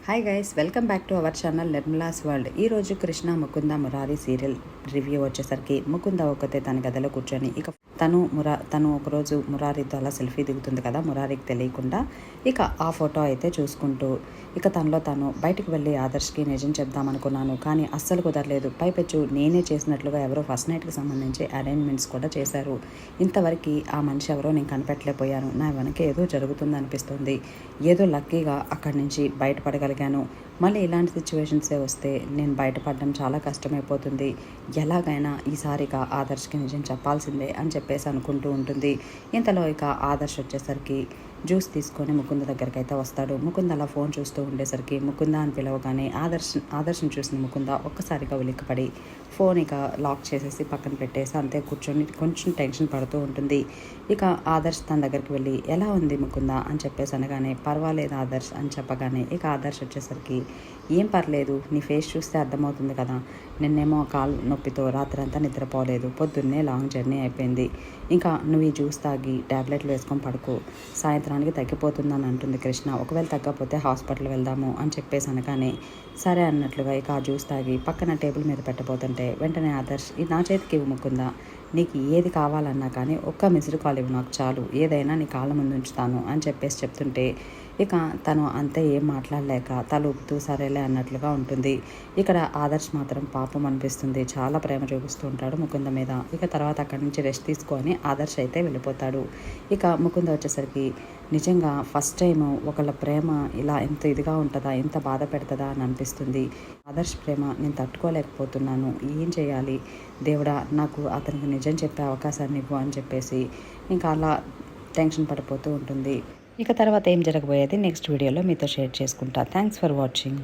Hi guys, welcome back to our channel Nirmala's world. ఈరోజు Krishna Mukunda Murari serial review వచ్చేసరికి ముకుంద ఒక్కతే తన గదిలో కూర్చొని ఇక తను ఒకరోజు మురారితో అలా సెల్ఫీ దిగుతుంది కదా, మురారికి తెలియకుండా. ఇక ఆ ఫోటో అయితే చూసుకుంటూ ఇక తనలో తను బయటకు వెళ్ళి ఆదర్శ్కి నిజం చెప్దామనుకున్నాను, కానీ అస్సలు కుదరలేదు. పైపెచ్చు నేనే చేసినట్లుగా ఎవరో ఫస్ట్ నైట్కి సంబంధించి అరేంజ్మెంట్స్ కూడా చేశారు. ఇంతవరకు ఆ మనిషి ఎవరో నేను కనిపెట్టలేకపోయాను. నా వెనక ఏదో జరుగుతుంది అనిపిస్తుంది. ఏదో లక్కీగా అక్కడి నుంచి బయటపడగలిగాను. మళ్ళీ ఇలాంటి సిచ్యువేషన్సే వస్తే నేను బయటపడడం చాలా కష్టమైపోతుంది. ఎలాగైనా ఈసారిగా ఆదర్శ్కి నిజం చెప్పాల్సిందే అని చెప్పేసి అనుకుంటూ ఉంటుంది. ఇంతలో ఇక ఆదర్శ్ వచ్చేసరికి జ్యూస్ తీసుకొని ముకుంద దగ్గరికి అయితే వస్తాడు. ముకుంద అలా ఫోన్ చూస్తూ ఉండేసరికి ముకుంద అని పిలవగానే ఆదర్శని చూసిన ముకుంద ఒక్కసారిగా ఉలిక్కిపడి ఫోన్ ఇక లాక్ చేసేసి పక్కన పెట్టేసి అంతే కూర్చొని కొంచెం టెన్షన్ పడుతూ ఉంటుంది. ఇక ఆదర్శ్ తన దగ్గరికి వెళ్ళి ఎలా ఉంది ముకుంద అని చెప్పేసి అనగానే పర్వాలేదు ఆదర్శ్ అని చెప్పగానే ఇక ఆదర్శ్ వచ్చేసరికి ఏం పర్లేదు, నీ ఫేస్ చూస్తే అర్థమవుతుంది కదా, నిన్నేమో కాలు నొప్పితో రాత్రంతా నిద్రపోలేదు, పొద్దున్నే లాంగ్ జర్నీ అయిపోయింది, ఇంకా నువ్వు ఈ జ్యూస్ తాగి ట్యాబ్లెట్లు వేసుకొని పడుకో, సాయంత్రానికి తగ్గిపోతుందని అంటుంది కృష్ణ. ఒకవేళ తగ్గకపోతే హాస్పిటల్ వెళ్దాము అని చెప్పేసి అనగానే సరే అన్నట్లుగా ఇక ఆ జ్యూస్ తాగి పక్కన టేబుల్ మీద పెట్టబోతుంటే వెంటనే ఆదర్శ్ నా చేతికి ఇవ్వు ముకుందా, నీకు ఏది కావాలన్నా కానీ ఒక్క మిస్డ్ కాల్ ఇవ్వు నాకు చాలు, ఏదైనా నీ కాళ్ళ ముందు ఉంచుతాను అని చెప్పేసి చెప్తుంటే ఇక తను అంతే ఏం మాట్లాడలేక తల ఊపుతూ సరేలే అన్నట్లుగా ఉంటుంది. ఇక్కడ ఆదర్శ్ మాత్రం పాపం అనిపిస్తుంది. చాలా ప్రేమ చూపిస్తూ ఉంటాడు ముకుంద మీద. ఇక తర్వాత అక్కడి నుంచి రెస్ట్ తీసుకొని ఆదర్శ్ అయితే వెళ్ళిపోతాడు. ఇక ముకుంద వచ్చేసరికి నిజంగా ఫస్ట్ టైం ఒకళ్ళ ప్రేమ ఇలా ఎంత ఇదిగా ఉంటుందా, ఎంత బాధ పెడుతుందా అని అనిపిస్తుంది. ఆదర్శ్ ప్రేమ నేను తట్టుకోలేకపోతున్నాను, ఏం చేయాలి దేవుడా, నాకు అతనికి నిజం చెప్పే అవకాశాన్ని ఇవ్వు అని చెప్పేసి ఇంకా అలా టెన్షన్ పడిపోతూ ఉంటుంది. ఇక తర్వాత ఏం జరగబోయేది నెక్స్ట్ వీడియోలో మీతో షేర్ చేసుకుంటా. Thanks for watching.